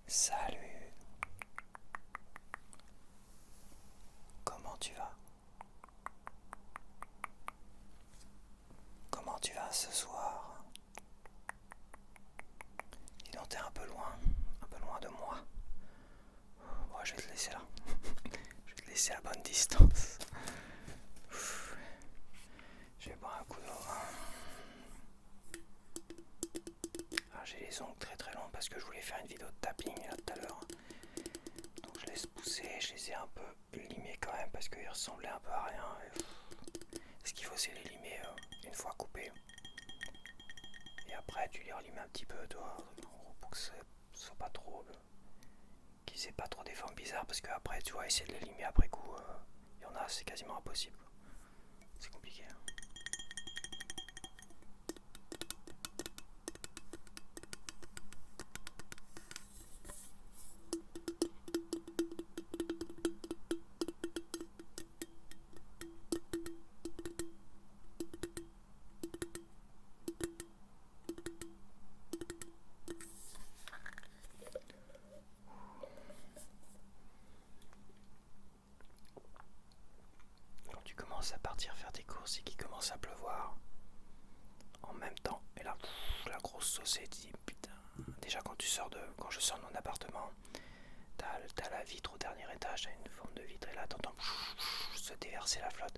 Salut, comment tu vas? Comment tu vas ce soir? Dis donc, t'es un peu loin de moi. Bon, je vais te laisser là. Je vais te laisser à bonne distance. Je vais boire un coup d'eau. Ah, j'ai les ongles très longs parce que je voulais faire une vidéo de tapping là tout à l'heure. Donc je laisse pousser, je les ai un peu limés quand même parce qu'ils ressemblaient un peu à rien. Ce qu'il faut, c'est les limer une fois coupés. Et après tu les relimes un petit peu, toi, pour que ce soit pas trop, qu'ils aient pas trop des formes bizarres, parce que après tu vois, essayer de les limer après coup, il y en a, c'est quasiment impossible. C'est compliqué. Quand tu commences à partir faire tes courses et qu'il commence à pleuvoir en même temps, et là, la grosse sauce, et tu dis putain. Déjà quand je sors de mon appartement, t'as la vitre au dernier étage, t'as une forme de vitre, et là t'entends se déverser la flotte.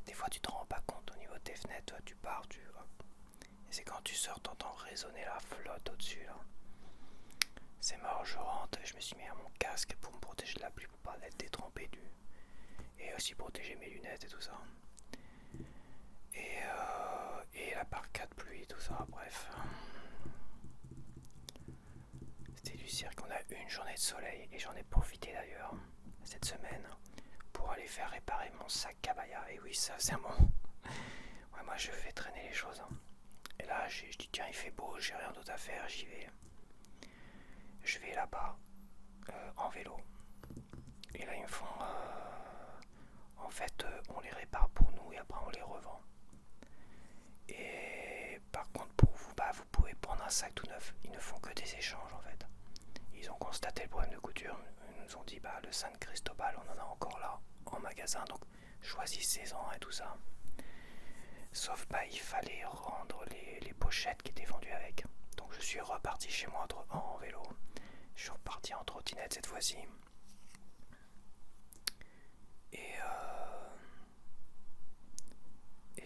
Des fois tu te rends pas compte au niveau de tes fenêtres, tu pars, et c'est quand tu sors, t'entends résonner la flotte au-dessus là. C'est mort, je rentre, je me suis mis à mon casque pour me protéger de la pluie, pour pas être détrempé et aussi protéger mes lunettes et tout ça. Et la parka de pluie, tout ça, bref. C'était du cirque, on a eu une journée de soleil et j'en ai profité d'ailleurs cette semaine pour aller faire réparer mon sac cabaya. Et oui, ça c'est un moment. Ouais, moi je fais traîner les choses. Et là je dis tiens, il fait beau, j'ai rien d'autre à faire, j'y vais. Je vais là-bas en vélo. Et là ils me font en fait on les répare pour nous et après on les revend. Et par contre pour vous, vous pouvez prendre un sac tout neuf. Ils ne font que des échanges en fait. Ils ont constaté le problème de couture. Ils nous ont dit le San Cristobal on en a encore là en magasin, donc choisissez-en et tout ça. Sauf il fallait rendre les pochettes qui étaient vendues avec. Donc je suis reparti chez moi en vélo. Je suis reparti en trottinette cette fois-ci. Et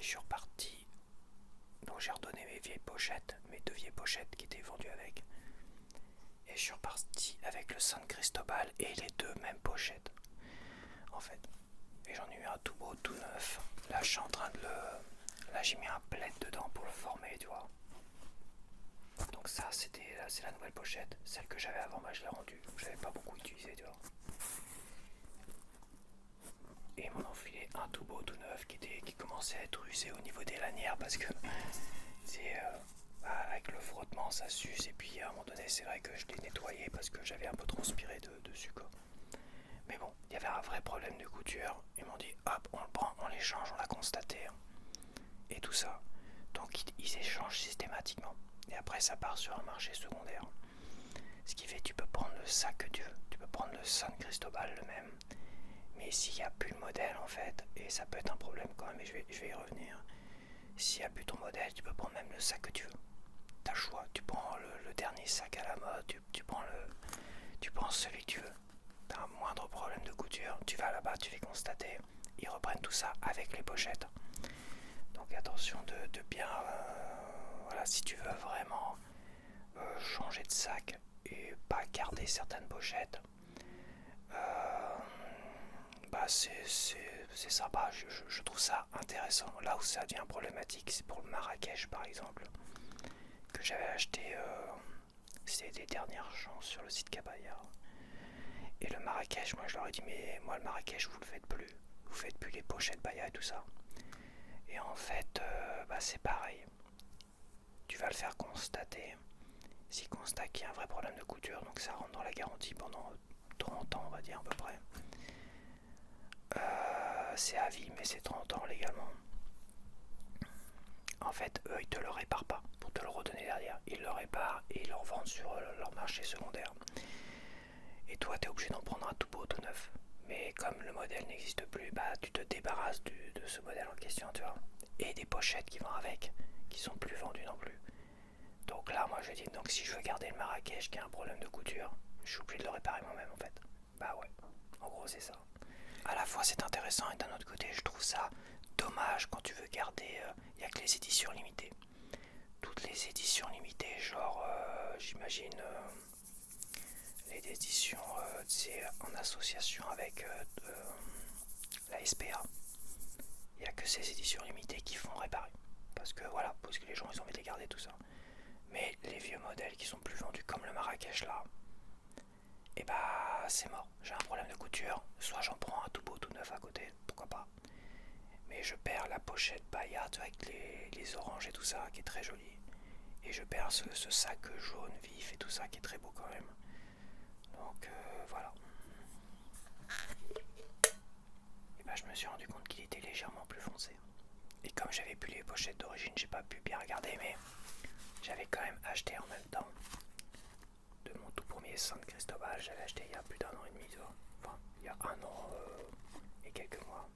je suis reparti. Donc j'ai redonné mes vieilles pochettes, mes 2 vieilles pochettes qui étaient vendues avec. Et je suis reparti avec le San Cristobal et les 2 mêmes pochettes. En fait. Et j'en ai eu un tout beau, tout neuf. Là je suis en train de Là j'ai mis un plaid dedans pour le former, tu vois. Donc ça c'est la nouvelle pochette. Celle que j'avais avant, je l'ai rendue. Je l'avais pas beaucoup utilisée, tu vois. Et ils m'en ont filé un tout beau, tout neuf qui commençait à être usé au niveau des lanières parce que c'est avec le frottement ça s'use. Et puis à un moment donné c'est vrai que je l'ai nettoyé parce que j'avais un peu transpiré dessus quoi. Mais bon, il y avait un vrai problème de couture. Ils m'ont dit hop, on le prend, on l'échange, on l'a constaté. Et tout ça. Donc ils échangent systématiquement. Et après ça part sur un marché secondaire. Ce qui fait que tu peux prendre le sac que tu veux. Tu peux prendre le San Cristobal le même. Mais s'il n'y a plus le modèle en fait, et ça peut être un problème quand même, et je vais y revenir. S'il n'y a plus ton modèle, tu peux prendre même le sac que tu veux. T'as le choix, tu prends le dernier sac à la mode, tu prends celui que tu veux. T'as un moindre problème de couture, tu vas là-bas, tu fais constater, ils reprennent tout ça avec les pochettes. Donc attention de bien, voilà, si tu veux vraiment changer de sac et pas garder certaines pochettes, c'est sympa, je trouve ça intéressant. Là où ça devient problématique, c'est pour le Marrakech par exemple, que j'avais acheté, c'était des dernières chances sur le site Cabaya. Et le Marrakech, moi je leur ai dit mais moi le Marrakech vous le faites plus les pochettes Baya et tout ça. Et en fait c'est pareil, tu vas le faire constater. S'il constate qu'il y a un vrai problème de couture, donc ça rentre dans la garantie pendant 30 ans on va dire à peu près. c'est à vie, mais c'est 30 ans légalement. En fait, eux, ils te le réparent pas pour te le redonner derrière. Ils le réparent et ils le revendent sur leur marché secondaire. Et toi, tu es obligé d'en prendre un tout beau, tout neuf. Mais comme le modèle n'existe plus, bah tu te débarrasses de ce modèle en question, tu vois. Et des pochettes qui vont avec, qui sont plus vendues non plus. Donc là, moi je dis, donc si je veux garder le Marrakech qui a un problème de couture, je suis obligé de le réparer moi-même en fait. Bah ouais, en gros c'est ça. À la fois c'est intéressant et d'un autre côté je trouve ça dommage quand tu veux garder, il n'y a que les éditions limitées. Toutes les éditions limitées, genre j'imagine les éditions en association avec la SPA. Il n'y a que ces éditions limitées qui font réparer. Parce que voilà, parce que les gens ils ont envie de les garder tout ça. Mais les vieux modèles qui sont plus vendus comme le Marrakech là, et bah c'est mort. J'ai un problème de couture, soit j'en prends un tout beau tout neuf à côté, pourquoi pas. Mais je perds la pochette Bayard avec les oranges et tout ça qui est très joli. Et je perds ce sac jaune vif et tout ça qui est très beau quand même. Donc voilà. Et bah je me suis rendu compte qu'il était légèrement plus foncé. Et comme j'avais plus les pochettes d'origine, j'ai pas pu bien regarder, mais j'avais quand même acheté en même temps de mon tout premier San Cristobal. J'avais acheté il y a plus d'un an et demi, enfin il y a un an et quelques mois.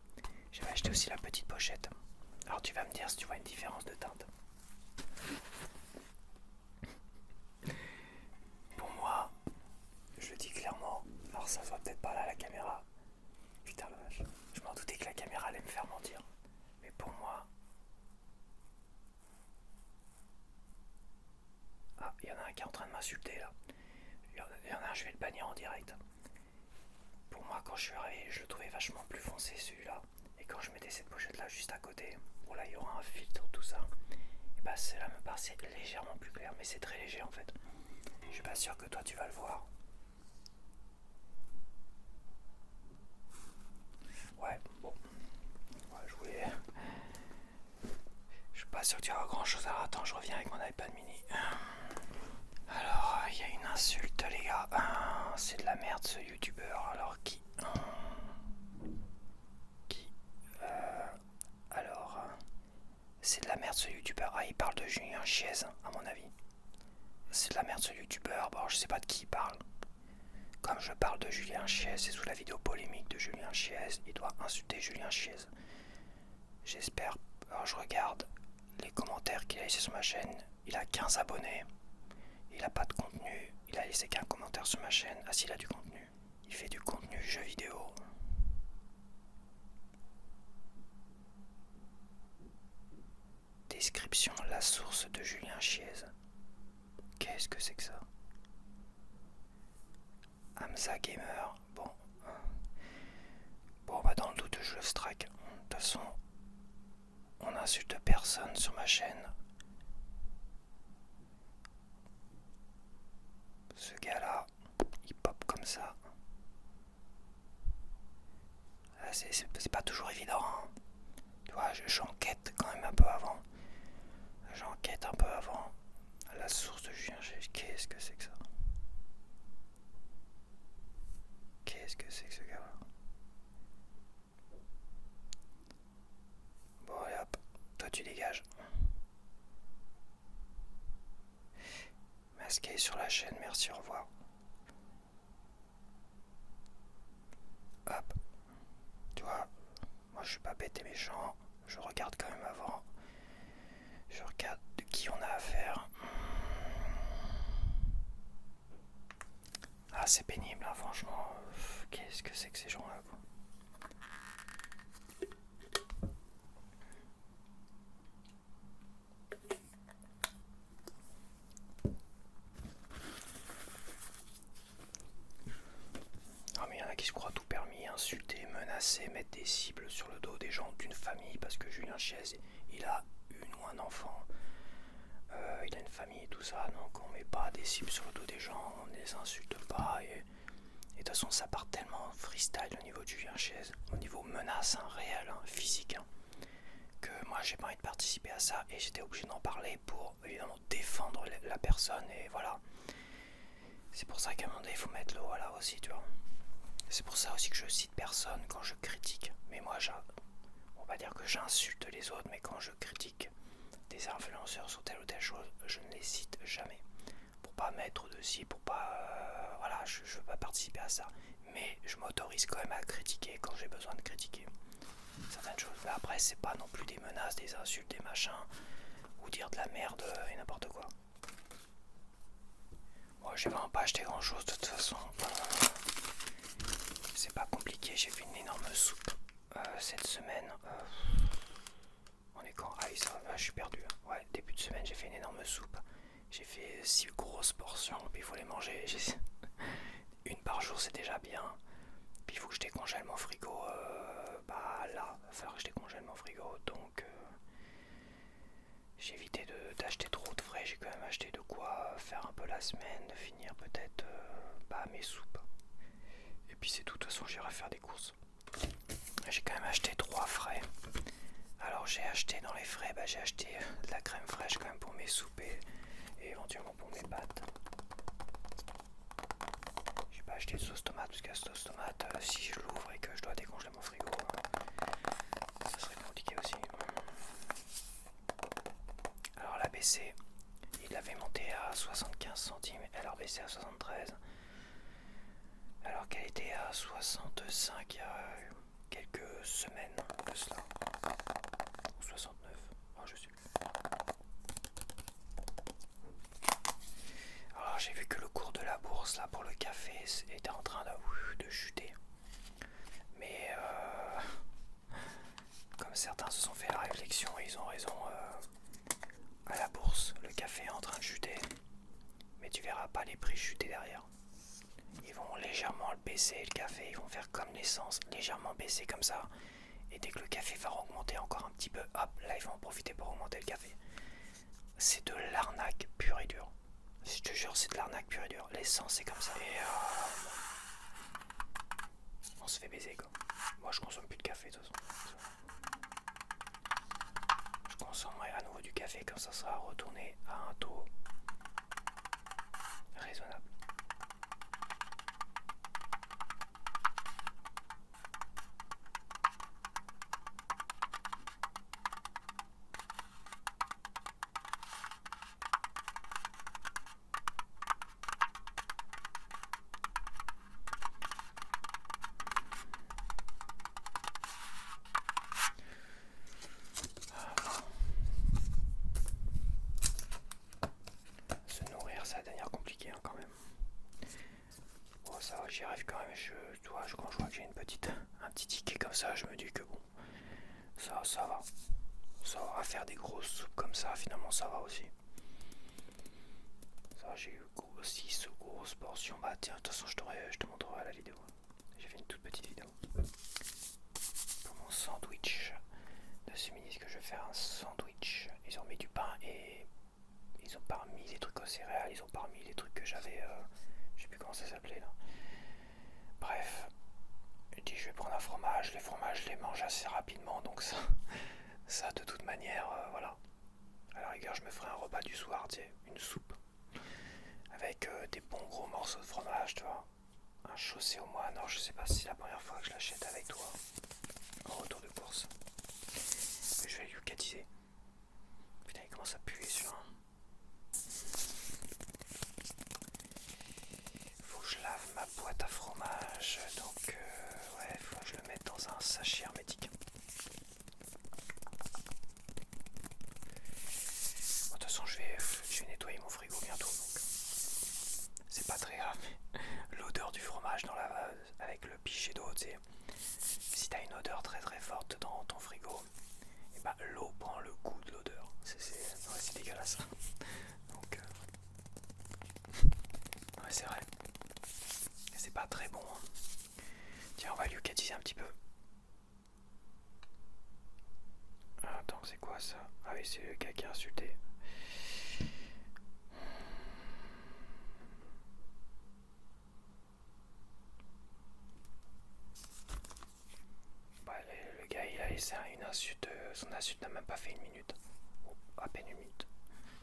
J'avais acheté aussi la petite pochette. Alors tu vas me dire si tu vois une différence de teinte. Pour moi, je le dis clairement, alors ça se voit peut-être pas là à la caméra. Putain la vache, je m'en doutais que la caméra allait me faire mentir. Mais pour moi... Ah, il y en a un qui est en train de m'insulter là. Il y en a un, je vais le bannir en direct. Pour moi, quand je suis arrivé, je le trouvais vachement plus foncé celui-là. Et quand je mettais cette pochette là juste à côté, bon là il y aura un filtre, tout ça. Et bah celle-là me paraissait légèrement plus clair, mais c'est très léger en fait. Je suis pas sûr que toi tu vas le voir. Ouais, bon. Ouais, je voulais... Je suis pas sûr que tu auras grand chose à... Attends, je reviens avec mon iPad mini. Alors, il y a une insulte les gars. C'est de la merde ce youtubeur. Alors qui... Alors... C'est de la merde ce youtubeur. Ah, il parle de Julien Chiez, à mon avis. C'est de la merde ce youtubeur. Bon, je sais pas de qui il parle. Comme je parle de Julien Chiez, c'est sous la vidéo polémique de Julien Chiez. Il doit insulter Julien Chiez. J'espère. Alors, je regarde les commentaires qu'il a laissés sur ma chaîne. Il a 15 abonnés. Il a pas de contenu. Il a laissé qu'un commentaire sur ma chaîne. Ah, s'il a du contenu. Il fait du contenu jeux vidéo. Description, la source de Julien Chiez. Qu'est-ce que c'est que ça? Hamza Gamer. Bon. Bon, bah dans le doute, je le strike. De toute façon, on n'insulte personne sur ma chaîne. Ce gars-là, il pop comme ça. C'est pas toujours évident. Hein. Tu vois, j'enquête quand même un peu avant. J'enquête un peu avant. La source de Julien Chiez. Qu'est-ce que c'est que ça? Qu'est-ce que c'est que ce gars-là? Bon, allez hop. Toi, tu dégages. Masqué sur la chaîne, merci, au revoir. Hop. Tu vois, moi je suis pas bête et méchant. Je regarde quand même avant. Je regarde de qui on a affaire. Ah, c'est pénible, hein, franchement. Qu'est-ce que c'est que ces gens-là, quoi. Ah, mais il y en a qui se croient tout permis, insulter, menacer, mettre des cibles sur le dos des gens d'une famille parce que Julien Chiez, il a une ou un enfant. Il a une famille et tout ça, donc on met pas des cibles sur le dos des gens, on ne les insulte pas et de toute façon ça part tellement freestyle au niveau de Julien Chiez, au niveau menace réelle, physique, que moi j'ai pas envie de participer à ça et j'étais obligé d'en parler pour évidemment défendre la personne et voilà. C'est pour ça qu'à un moment donné il faut mettre l'eau là aussi, tu vois. C'est pour ça aussi que je cite personne quand je critique. Mais moi, on va dire que j'insulte les autres, mais quand je critique des influenceurs sur telle ou telle chose, je ne les cite jamais. Pour pas mettre de si, pour pas... voilà, je veux pas participer à ça. Mais je m'autorise quand même à critiquer quand j'ai besoin de critiquer certaines choses. Mais après, c'est pas non plus des menaces, des insultes, des machins, ou dire de la merde et n'importe quoi. Moi, j'ai vraiment pas acheté grand chose de toute façon. C'est pas compliqué, j'ai fait une énorme soupe cette semaine. On est quand? Ah oui, ça va, je suis perdu. Ouais, début de semaine, j'ai fait une énorme soupe. J'ai fait 6 grosses portions, puis il faut les manger. Une par jour, c'est déjà bien. Puis il faut que je décongèle mon frigo. Bah là, il va falloir que je décongèle mon frigo. Donc j'ai évité d'acheter trop de frais. J'ai quand même acheté de quoi faire un peu la semaine, de finir peut-être mes soupes. Et puis c'est tout, de toute façon j'irai faire des courses. J'ai quand même acheté 3 frais. Alors j'ai acheté dans les frais, j'ai acheté de la crème fraîche quand même pour mes soupes et éventuellement pour mes pâtes. J'ai pas acheté de sauce tomate parce que la sauce tomate, si je l'ouvre et que je dois décongeler mon frigo, ça serait compliqué aussi. Alors la BC, il l'avait monté à 75 centimes, elle a baissé à 73. Alors qu'elle était à 65 il y a quelques semaines de cela. 69, je sais plus. Alors j'ai vu que le cours de la bourse là pour le café était en train de chuter. Mais comme certains se sont fait la réflexion, ils ont raison, à la bourse, le café est en train de chuter. Mais tu verras pas les prix chuter derrière. Ils vont légèrement le baisser, le café, ils vont faire comme l'essence, légèrement baisser comme ça. Et dès que le café va augmenter encore un petit peu, hop, là ils vont en profiter pour augmenter le café. C'est de l'arnaque pure et dure. Je te jure, c'est de l'arnaque pure et dure. L'essence, c'est comme ça. Et on se fait baiser quoi. Moi je consomme plus de café de toute façon. Je consommerai à nouveau du café quand ça sera retourné à un taux raisonnable. Ça va devenir compliqué quand même. Bon ça va, j'y arrive quand même. Quand je vois que j'ai un petit ticket comme ça, je me dis que bon, ça va. Ça va, faire des grosses soupes comme ça, finalement ça va aussi. Ça j'ai eu 6 grosses portions. Bah tiens, de toute façon je te montrerai la vidéo. J'ai fait une toute petite vidéo. Pour mon sandwich de ce midi, que je vais faire un sandwich. Ils ont mis du pain et ils ont pas remis les trucs aux céréales, ils ont pas remis les trucs que j'avais, je sais plus comment ça s'appelait là. Bref, je dis je vais prendre un fromage, les fromages je les mange assez rapidement donc ça de toute manière, voilà. À la rigueur je me ferai un repas du soir, tu sais, une soupe avec des bons gros morceaux de fromage, tu vois. Un chaussé au moine, alors je sais pas si c'est la première fois que je l'achète avec toi en retour de course. Mais je vais lui catiser. Putain il commence à puer celui-là. Faut que je lave ma boîte à fromage, donc ouais, faut que je le mette dans un sachet hermétique. Bon, de toute façon, je vais nettoyer mon frigo bientôt, donc c'est pas très grave. Mais l'odeur du fromage avec le pichet d'eau, tu sais, si t'as une odeur très très forte dans ton frigo, et bah l'eau prend le goût de l'odeur. C'est dégueulasse. Donc ouais, c'est vrai. C'est pas très bon. Tiens, on va lui catiser un petit peu. Attends, c'est quoi ça? Ah oui, c'est le gars qui a insulté. Bah, le gars, il a laissé une insulte. Son insulte n'a même pas fait une minute. Ou à peine une minute.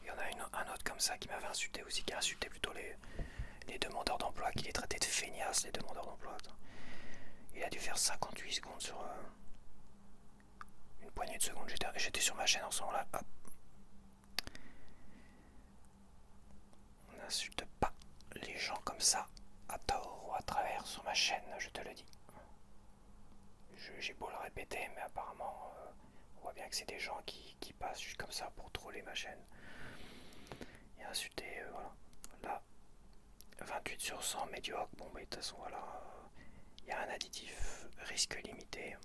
Il y en a un autre comme ça qui m'avait insulté aussi, qui a insulté plutôt les demandeurs d'emploi, qui les traitait de feignasses, les demandeurs d'emploi. Il a dû faire 58 secondes sur une poignée de secondes. J'étais sur ma chaîne en ce moment-là. Hop. On n'insulte pas les gens comme ça, à tort ou à travers sur ma chaîne, je te le dis. J'ai beau le répéter, mais apparemment, on voit bien que c'est des gens qui passent juste comme ça pour troller ma chaîne. Et insulter, voilà. Là, 28 sur 100, médiocre. Bon, bah, de toute façon, voilà. Il y a un additif, risque limité.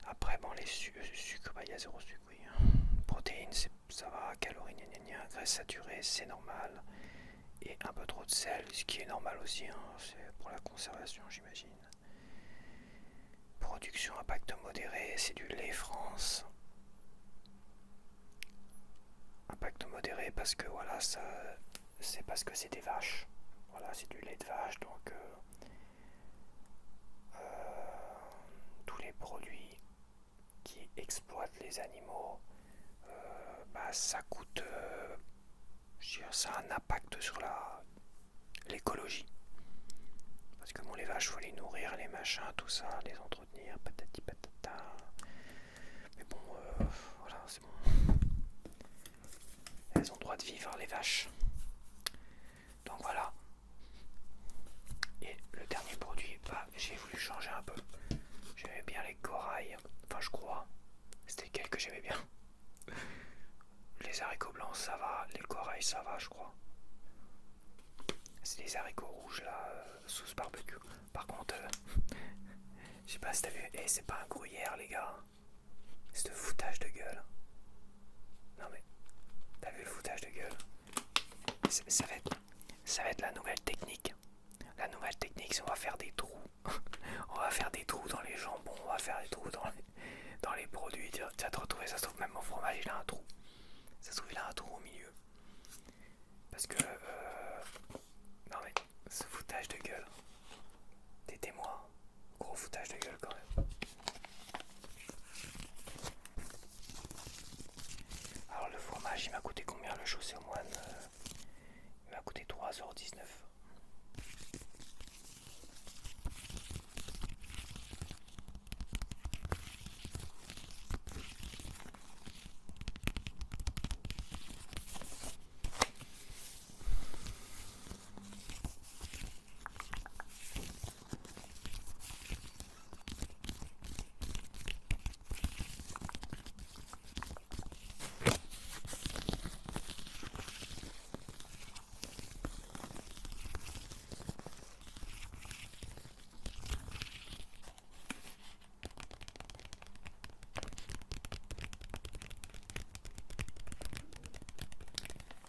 Après, bon, les sucres, bah, il y a 0 sucre, oui. Protéines, ça va. Calories, graisse saturée, c'est normal. Et un peu trop de sel, ce qui est normal aussi, hein. C'est pour la conservation, j'imagine. Production impact modéré, c'est du lait France. Impact modéré parce que voilà, ça, c'est parce que c'est des vaches. Voilà, c'est du lait de vache, donc tous les produits qui exploitent les animaux, bah, ça coûte, ça a un impact sur l'écologie. Parce que bon, les vaches, faut les nourrir, les machins, tout ça, les entretenir, patati patata. Mais bon, voilà, c'est bon. Elles ont le droit de vivre, les vaches. Donc voilà. Et le dernier produit, bah, j'ai voulu changer un peu. J'aimais bien les corails. Enfin, je crois. C'était lequel que j'aimais bien. Les haricots blancs, ça va. Les corails, ça va, je crois. C'est les haricots rouges, là, sauce barbecue. Par contre, je sais pas si t'as vu. Eh, c'est pas un gruyère, les gars. C'est de foutage de gueule. Non mais, t'as vu le foutage de gueule? Ça va être la nouvelle technique. La nouvelle technique, c'est on va faire des trous. On va faire des trous dans les jambons, on va faire des trous dans les produits. Tu vas te retrouver, ça se trouve même mon fromage, il a un trou. Ça se trouve, il a un trou au milieu. Parce que, non mais, ce foutage de gueule. T'es témoin. Gros foutage de gueule quand même. Alors le fromage, il m'a coûté combien le chaussé au moine? Il m'a coûté 3,19 €.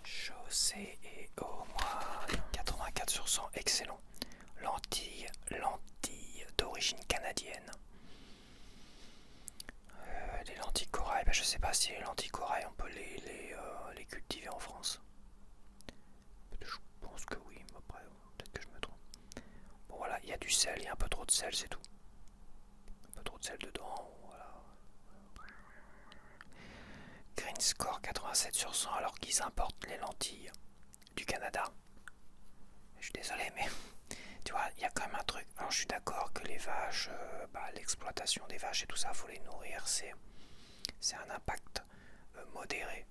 Chaussé et au moine. 84 sur 100, excellent. Lentilles d'origine canadienne. Les lentilles corail, bah, je sais pas si les lentilles corail on peut les cultiver en France. Je pense que oui, mais après peut-être que je me trompe. Bon voilà, il y a du sel, il y a un peu trop de sel, c'est tout. Un peu trop de sel dedans, voilà. Green Score 87 sur 100 alors qu'ils importent les lentilles du Canada. Je suis désolé mais tu vois, il y a quand même un truc. Alors je suis d'accord que les vaches, l'exploitation des vaches et tout ça, faut les nourrir, c'est un impact modéré,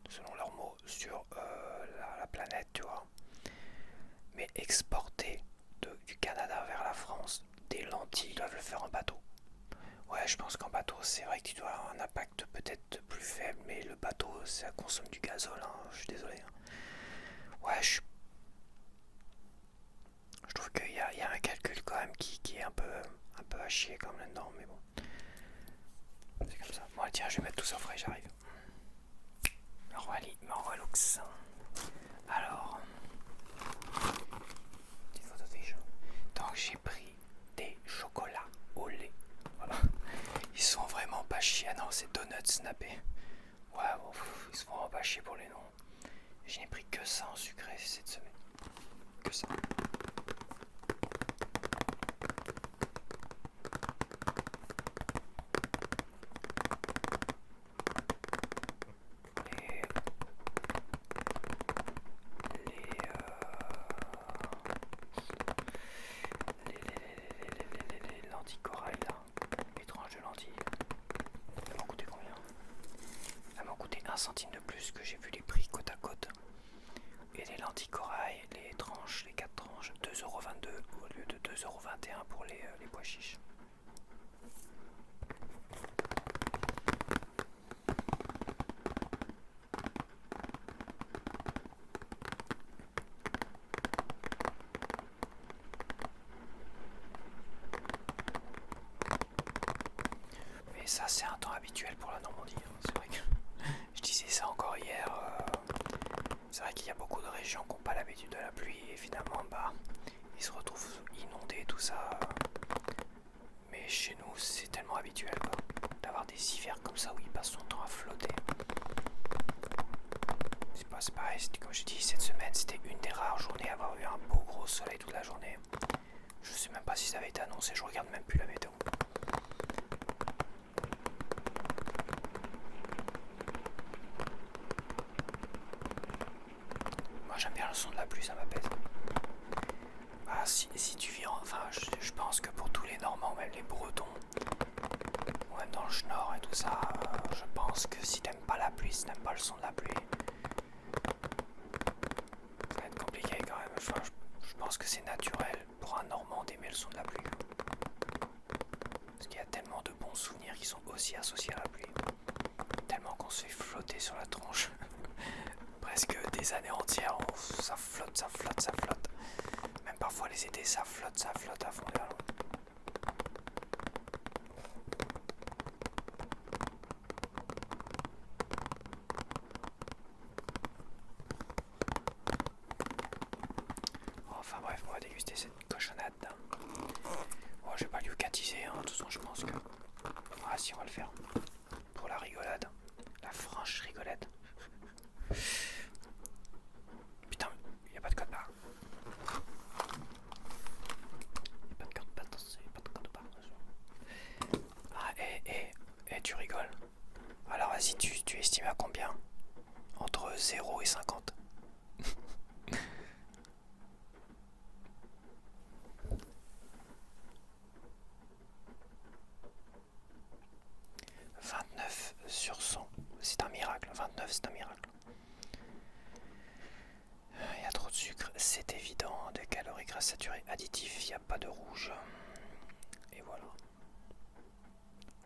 selon leurs mots, sur la planète, tu vois. Mais exporter du Canada vers la France des lentilles, ils doivent le faire en bateau. Ouais, je pense qu'en bateau, c'est vrai que tu dois avoir un impact peut-être plus faible, mais le bateau, ça consomme du gazole, hein, je suis désolé. Ouais, je trouve qu'il y a un calcul quand même qui est un peu à chier quand même là-dedans, mais bon. C'est comme ça. Bon, tiens, je vais mettre tout ça au frais, j'arrive. Relux. Alors, petite photo des gens. Donc, j'ai pris des chocolats au lait. Voilà. Ils sont vraiment pas chiés. Ah non, c'est donuts snappés. Ouais, bon, ils sont vraiment pas chiés pour les noms. Je n'ai pris que ça en sucré cette semaine. Que ça. centimes de plus que j'ai vu les prix côte à côte. Et les lentilles corail, les tranches, les 4 tranches, 2,22 € au lieu de 2,21 € pour les pois chiches. Mais ça c'est un temps habituel pour la Normandie. C'est vrai que je disais ça encore hier. C'est vrai qu'il y a beaucoup de régions qui n'ont pas l'habitude de la pluie et finalement ils se retrouvent inondés tout ça. Mais chez nous c'est tellement habituel d'avoir des hivers comme ça où il passe son temps à flotter. C'est pareil, comme je dis, cette semaine c'était une des rares journées à avoir eu un beau gros soleil toute la journée. Je sais même pas si ça avait été annoncé, je regarde même plus la météo. Moi j'aime bien le son de la pluie, ça m'apaise. Si tu vis je pense que pour tous les Normands, même les Bretons, ou même dans le Nord et tout ça, je pense que si t'aimes pas la pluie, si t'aimes pas le son de la pluie, ça va être compliqué quand même. Je pense que c'est naturel pour un Normand d'aimer le son de la pluie. Parce qu'il y a tellement de bons souvenirs qui sont aussi associés à la pluie. Tellement qu'on se fait flotter sur la tronche. Presque des années entières, ça flotte, ça flotte, ça flotte. Même parfois les étés, ça flotte à fond de ballon. Enfin bref, on va déguster cette cochonnade. Bon, je vais pas lui catiser, de toute façon je pense que... Ah si, on va le faire. Pour la rigolade. La franche rigolade. Putain, il n'y a pas de code barre. Il n'y a pas de code barre, il n'y a pas de code barre. Ah, tu rigoles. Alors vas-y, tu estimes à combien? Entre 0 et 50. 29 sur 100. C'est un miracle. 29, c'est un miracle. Il y a trop de sucre, c'est évident. De calories, gras saturés, additifs, il n'y a pas de rouge. Et voilà.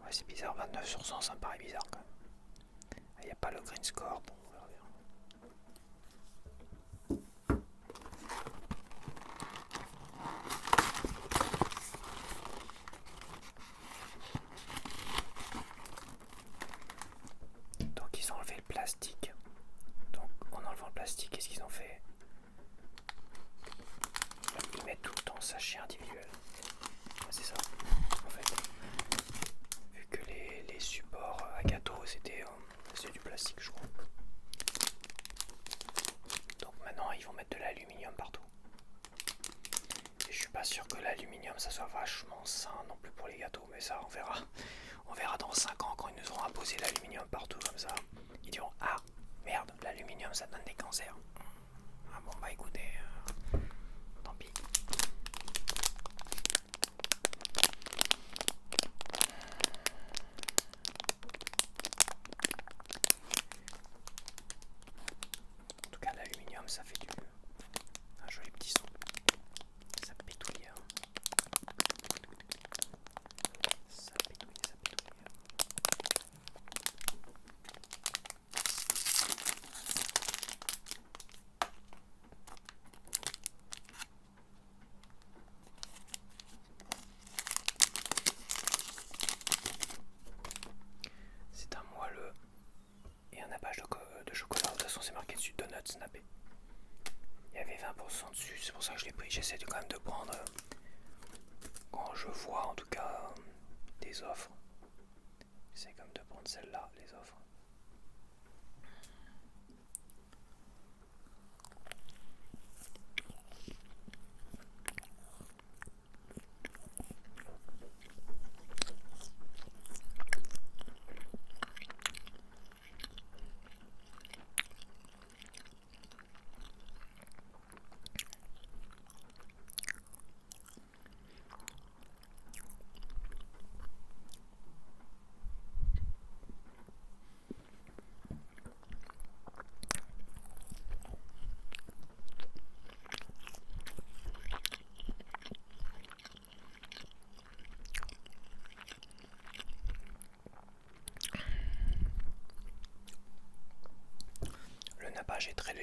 Ouais, c'est bizarre. 29 sur 100, ça me paraît bizarre quand même. Il n'y a pas le green score. Bon, on verra bien. Donc ils ont enlevé le plastique. Donc en enlevant le plastique, qu'est-ce qu'ils ont fait? Ils mettent tout le temps sachet individuel. C'est ça, en fait. Vu que les supports à gâteau c'était du plastique, je crois. Donc maintenant ils vont mettre de l'aluminium partout. Et je suis pas sûr que l'aluminium ça soit vachement sain non plus pour les gâteaux, mais ça on verra. On verra dans 5 ans quand ils nous auront imposé l'aluminium partout comme ça. Ils diront ah merde, l'aluminium ça donne des cancers. Ah bon bah écoutez, tant pis. En tout cas l'aluminium ça fait un joli petit son. Ça pétouille. Ça pétouille, ça pétouille. C'est un moelleux et un nappage de chocolat. De toute façon c'est marqué dessus donuts nappés. Il y avait 20% dessus, c'est pour ça que je l'ai pris. J'essaie quand même de prendre, quand je vois en tout cas des offres, j'essaie quand même de prendre celle-là, les offres.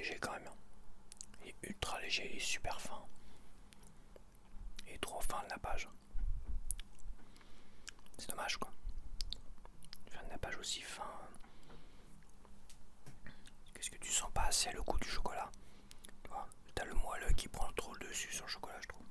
léger quand même. Il est ultra léger, il est super fin. Il est trop fin le nappage. C'est dommage quoi. Faire un nappage aussi fin. Qu'est-ce que tu sens pas assez le goût du chocolat? Tu vois, t'as le moelleux qui prend trop le dessus sur le chocolat, je trouve.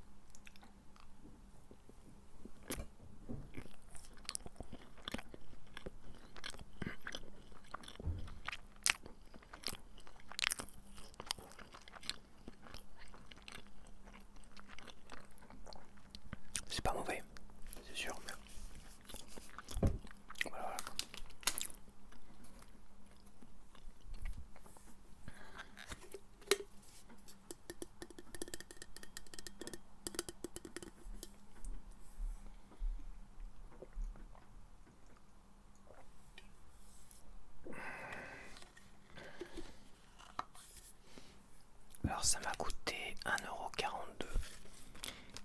C'est pas mauvais, c'est sûr. Mais... voilà. Alors ça m'a coûté 1,42 €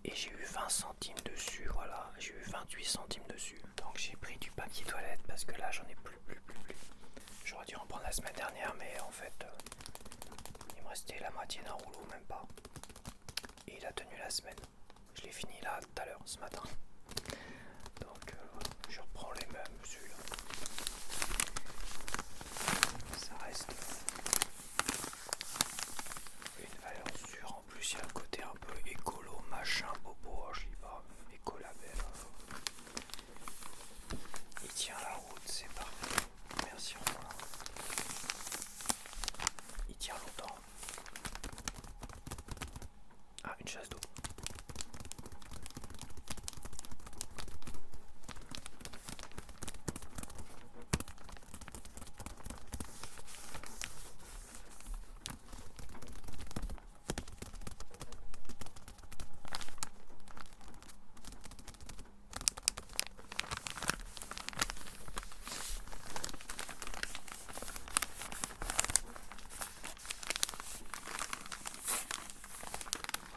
et j'ai eu 20 centimes dessus, voilà, j'ai eu 28 centimes dessus. Donc j'ai pris du papier toilette parce que là j'en ai plus. J'aurais dû en prendre la semaine dernière mais en fait il me restait la moitié d'un rouleau, même pas. Et il a tenu la semaine. Je l'ai fini là tout à l'heure, ce matin. Donc je reprends les mêmes, celui-là. Ça reste une valeur sûre. En plus, il y a le côté un peu écolo, machin, bobo, je sais pas, écolabel. Il tient la route, c'est parfait. Merci, au revoir. Il tient longtemps. Ah, une chasse d'eau.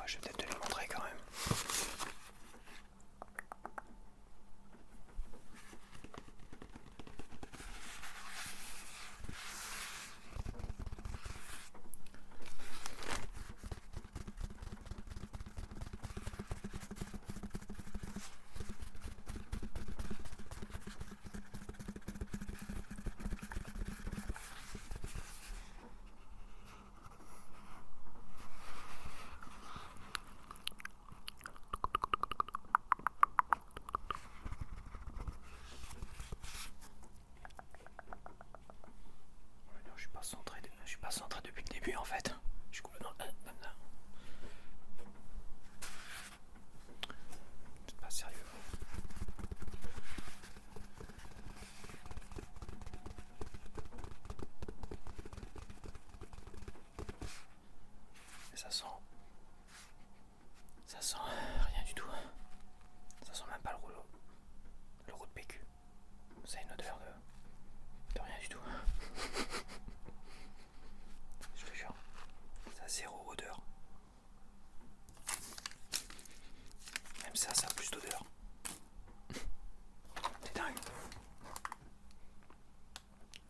Je vais peut-être te les montrer quand même. Je suis pas centré depuis le début en fait. Je suis complètement... C'est pas sérieux. Et ça sent rien du tout. Ça sent même pas le rouleau de PQ. Ça a une odeur de rien du tout. Je te jure. Ça a zéro odeur. Même ça a plus d'odeur. C'est dingue.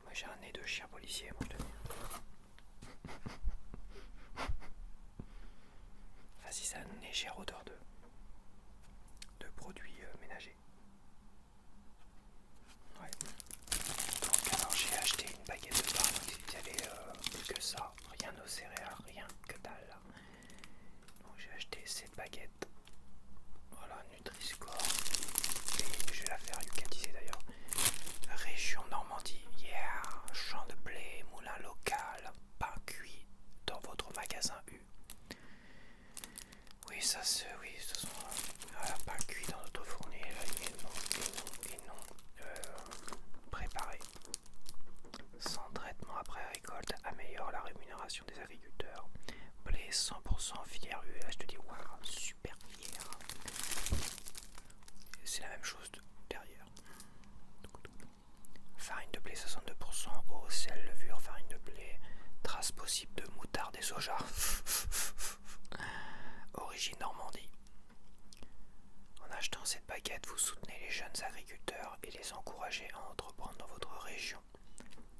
Moi j'ai un nez de chien policier, moi je te dis. Vas-y, ça a une légère odeur de produits ménagers. Ouais. Donc alors j'ai acheté une baguette de pain, il y avait plus que ça, rien aux céréales, rien que dalle. Donc j'ai acheté cette baguette. Voilà, Nutri-Score. Et je vais la faire yucatiser d'ailleurs. Région Normandie, yeah, champ de blé, moulin local, pain cuit dans votre magasin U. Oui, ça se, oui, ce sont pain cuit dans notre fournil et non préparé. Sans traitement après récolte, améliore la rémunération des agriculteurs. Blé 100% fier U. Là, je te dis, waouh, super fier. C'est la même chose derrière. Farine de blé 62%, eau, sel, levure, farine de blé, trace possible de moutarde et soja. Origine Normandie. En achetant cette baguette, vous soutenez les jeunes agriculteurs et les encouragez à entreprendre dans votre région.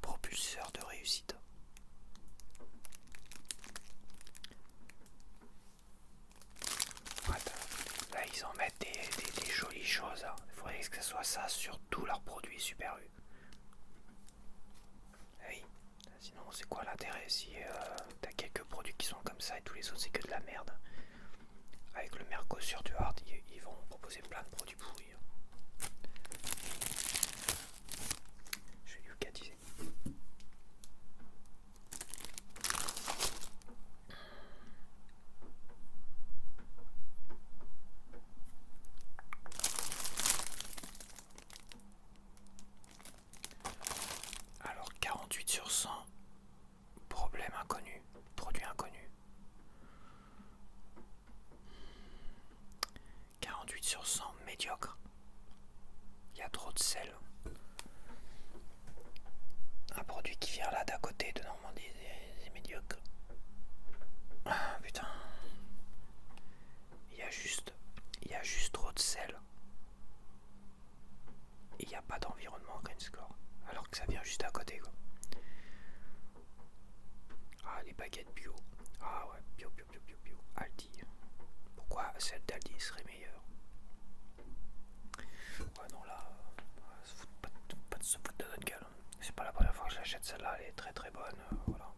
Propulseur de réussite. pas ça sur tous leurs produits Super U. Oui, sinon c'est quoi l'intérêt si t'as quelques produits qui sont comme ça et tous les autres c'est que de la merde. Avec le Mercosur, tu vois, ils vont proposer plein de produits pourris. Je vais lucatiser. Alors 48 sur 100, problème inconnu, produit inconnu. 48 sur 100, médiocre. Il y a trop de sel. Un produit qui vient là d'à côté de Normandie, c'est médiocre. Ah putain. Il y a juste trop de sel. Et il n'y a pas d'environnement Green Score. Alors que ça vient juste à côté quoi. Ah les baguettes bio. Ah ouais, bio. Aldi. Pourquoi celle d'Aldi serait meilleure? Ouais non là, pas de se foutre de notre gueule. C'est pas la première fois que j'achète celle-là, elle est très très bonne. Voilà.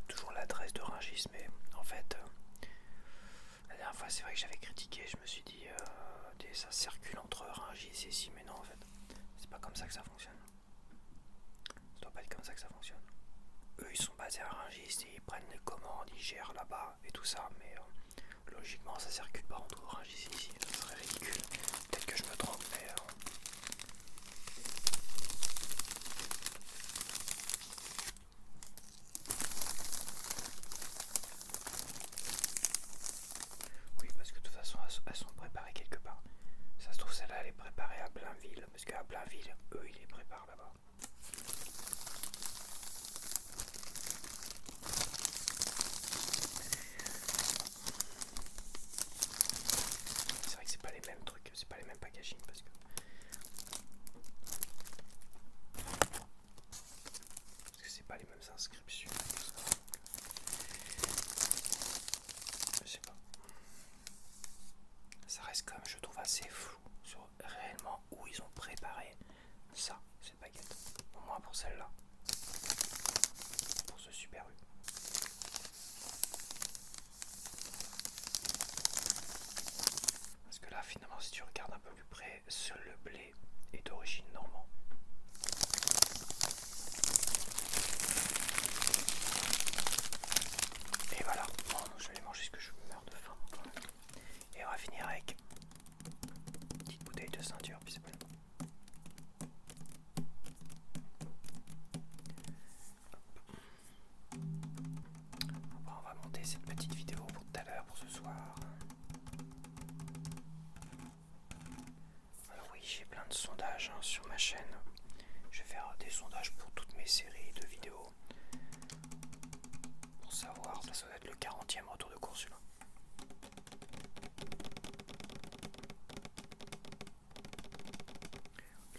Toujours l'adresse de Rungis, mais en fait, la dernière fois, c'est vrai que j'avais critiqué. Je me suis dit, ça circule entre Rungis et ici, mais non, en fait, c'est pas comme ça que ça fonctionne. Ça doit pas être comme ça que ça fonctionne. Eux, ils sont basés à Rungis et ils prennent les commandes, ils gèrent là-bas et tout ça, mais logiquement, ça circule pas entre Rungis et ici. Ce serait ridicule. Peut-être que je me trompe, mais. Oui, parce que de toute façon, elles sont préparées quelque part. Ça se trouve, celle-là, elle est préparée à Blainville, parce qu'à Blainville, eux, ils les préparent là-bas. C'est vrai que c'est pas les mêmes trucs, c'est pas les mêmes packaging, parce que c'est pas les mêmes inscriptions. Je sais pas. Ça reste quand même, je trouve, assez flou sur réellement où ils ont préparé ça, cette baguette. Au moins pour celle-là. Pour ce Super U. Parce que là, finalement, si tu regardes un peu plus près, seul le blé est d'origine normande. Et voilà, bon, je vais aller manger ce que je meurs de faim. Et on va finir avec une petite bouteille de ceinture, puis c'est bon. Bon, on va monter cette petite vidéo pour tout à l'heure, pour ce soir. Alors oui, j'ai plein de sondages sur ma chaîne. Je vais faire des sondages pour toutes mes séries de vidéos. Pour savoir, ça doit être le 40e retour de course là.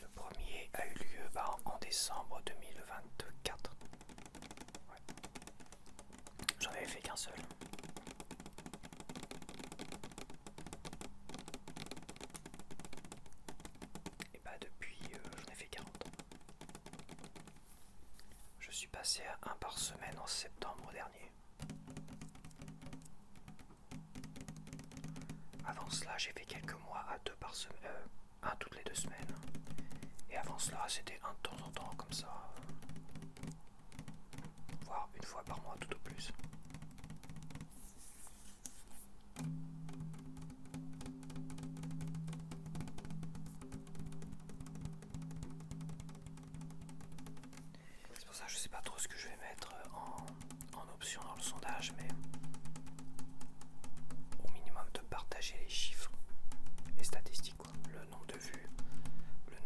Le premier a eu lieu en décembre 2024. Ouais. J'en avais fait qu'un seul. Et bah depuis, j'en ai fait 40. Je suis passé à 1 par semaine en septembre dernier. Avant cela, j'ai fait quelques mois à 2 par semaine, 1 toutes les 2 semaines. Et avant cela, c'était un de temps en temps comme ça, voire une fois par mois tout au plus. C'est pour ça que je sais pas trop ce que je vais mettre en option dans le sondage, mais au minimum de partager les chiffres, les statistiques, quoi. Le nombre de vues, le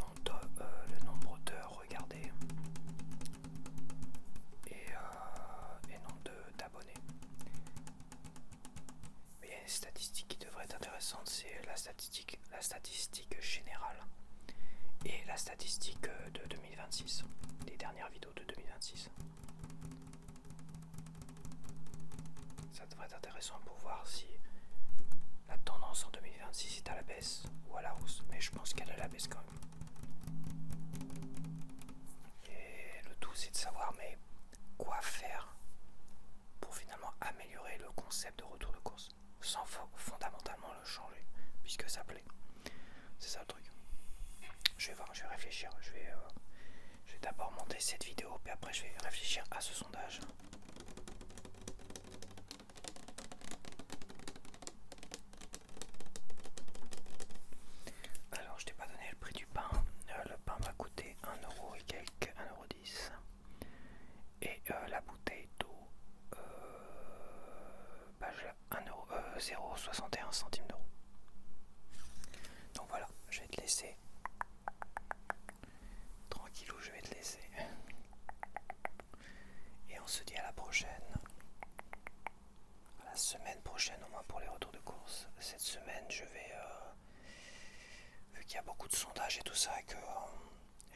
statistiques de 2026, les dernières vidéos de 2026. Ça devrait être intéressant pour voir si la tendance en 2026 est à la baisse ou à la hausse, mais je pense qu'elle est à la baisse quand même. Et le tout c'est de savoir mais quoi faire pour finalement améliorer le concept de retour de course sans fondamentalement le changer puisque ça plaît. C'est ça le truc. Je vais voir, je vais réfléchir, je vais d'abord monter cette vidéo puis après je vais réfléchir à ce sondage. Alors je t'ai pas donné le prix du pain. Le pain m'a coûté 1€ et quelques, 1,10€. Et la bouteille d'eau 0,61 d'euros. Donc voilà, je vais te laisser. Tranquillou, je vais te laisser. Et on se dit à la prochaine. À la semaine prochaine au moins pour les retours de course. Cette semaine je vais... vu qu'il y a beaucoup de sondages et tout ça et que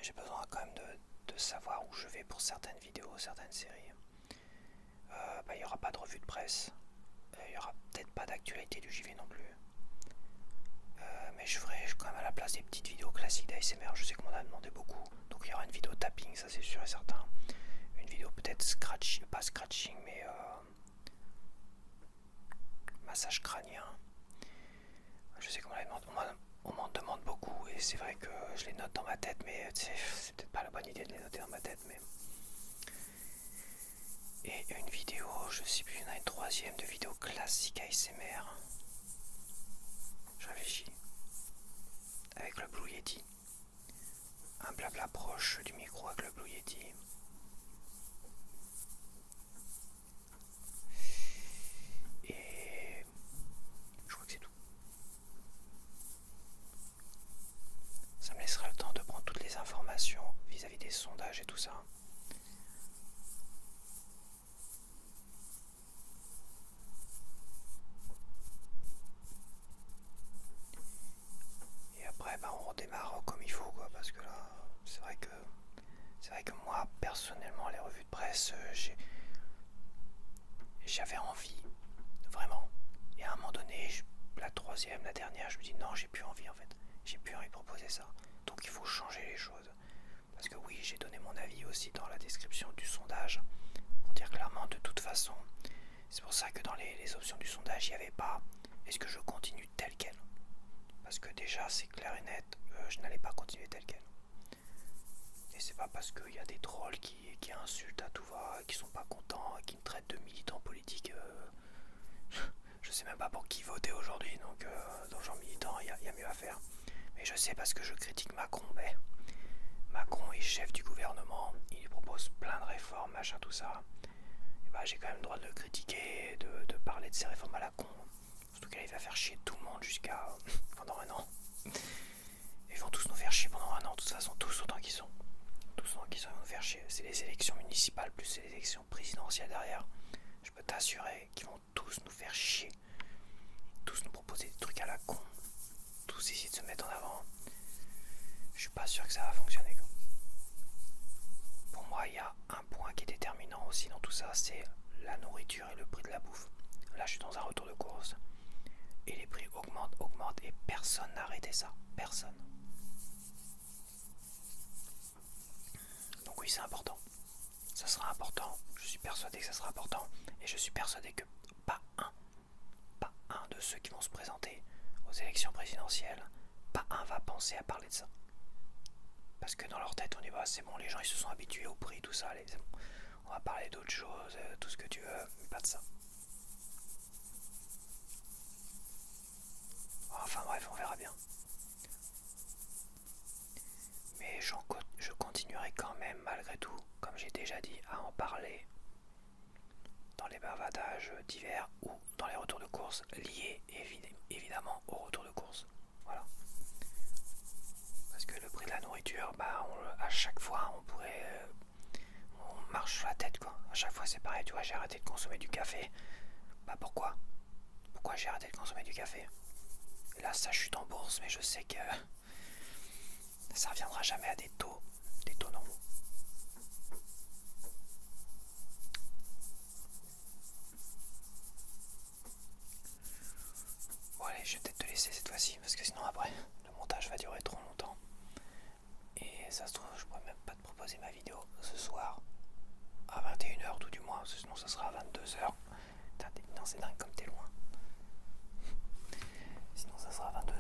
j'ai besoin quand même de savoir où je vais pour certaines vidéos, certaines séries. Il n'y aura pas de revue de presse. Il n'y aura peut-être pas d'actualité du JV non plus. Mais je ferai quand même à la place des petites vidéos classiques d'ASMR. Je sais qu'on m'en a demandé beaucoup. Donc il y aura une vidéo tapping, ça c'est sûr et certain. Une vidéo peut-être scratch, pas scratching, mais massage crânien. Je sais qu'on m'en demande beaucoup et c'est vrai que je les note dans ma tête, mais c'est peut-être pas la bonne idée de les noter dans ma tête. Mais... Et une vidéo, je sais plus, il y en a une troisième de vidéo classique ASMR. Je réfléchis. Avec le Blue Yeti. Un blabla proche du micro avec le Blue Yeti. Et je crois que c'est tout. Ça me laissera le temps de prendre toutes les informations vis-à-vis des sondages et tout ça. Et après, on redémarre comme il faut, quoi, parce que là, c'est vrai que moi, personnellement, les revues de presse, j'avais envie, vraiment. Et à un moment donné, la troisième, la dernière, je me dis non, j'ai plus envie en fait. J'ai plus envie de proposer ça. Donc il faut changer les choses. Parce que oui, j'ai donné mon avis aussi dans la description du sondage. Pour dire clairement, de toute façon, c'est pour ça que dans les options du sondage, il n'y avait pas est-ce que je continue tel quel. Parce que déjà, c'est clair et net, je n'allais pas continuer tel quel. Et c'est pas parce qu'il y a des trolls qui insultent à tout va, qui sont pas contents, qui me traitent de militants politiques. Je sais même pas pour qui voter aujourd'hui, donc dans le genre militant, il y a mieux à faire. Mais je sais parce que je critique Macron, mais Macron est chef du gouvernement, il lui propose plein de réformes, machin, tout ça. Et j'ai quand même le droit de le critiquer, de parler de ces réformes à la con. Surtout qu'il va faire chier tout le monde jusqu'à pendant un an. Ils vont tous nous faire chier pendant un an, de toute façon, tous autant qu'ils sont. Tous autant qu'ils sont, ils vont nous faire chier. C'est les élections municipales plus les élections présidentielles derrière. Je peux t'assurer qu'ils vont tous nous faire chier. Tous nous proposer des trucs à la con. Tous essayer de se mettre en avant. Je suis pas sûr que ça va fonctionner, quoi. Pour moi, il y a un point qui est déterminant aussi dans tout ça, c'est la nourriture et le prix de la bouffe. Là, je suis dans un retour de course. Et les prix augmentent et personne n'a arrêté ça. Personne. Donc oui, c'est important. Ça sera important. Je suis persuadé que ça sera important. Et je suis persuadé que pas un de ceux qui vont se présenter aux élections présidentielles, pas un va penser à parler de ça. Parce que dans leur tête, on dit bah c'est bon, les gens ils se sont habitués au prix, tout ça, c'est bon. On va parler d'autres choses, tout ce que tu veux, mais pas de ça. Enfin bref, on verra bien. Mais je continuerai quand même, malgré tout, comme j'ai déjà dit, à en parler dans les bavadages divers ou dans les retours de course liés évidemment au retour de course. Voilà. Parce que le prix de la nourriture, à chaque fois on pourrait... on marche sur la tête, quoi. À chaque fois c'est pareil, tu vois, j'ai arrêté de consommer du café. Pourquoi j'ai arrêté de consommer du café? Et là ça chute en bourse, mais je sais que Ça reviendra jamais à des taux normaux. Bon allez, je vais peut-être te laisser cette fois-ci, parce que sinon après, le montage va durer trop longtemps. Et ça se trouve, je pourrais même pas te proposer ma vidéo ce soir à 21h tout du moins, sinon ça sera à 22h. Non, c'est dingue comme t'es loin. Sinon ça sera à 22h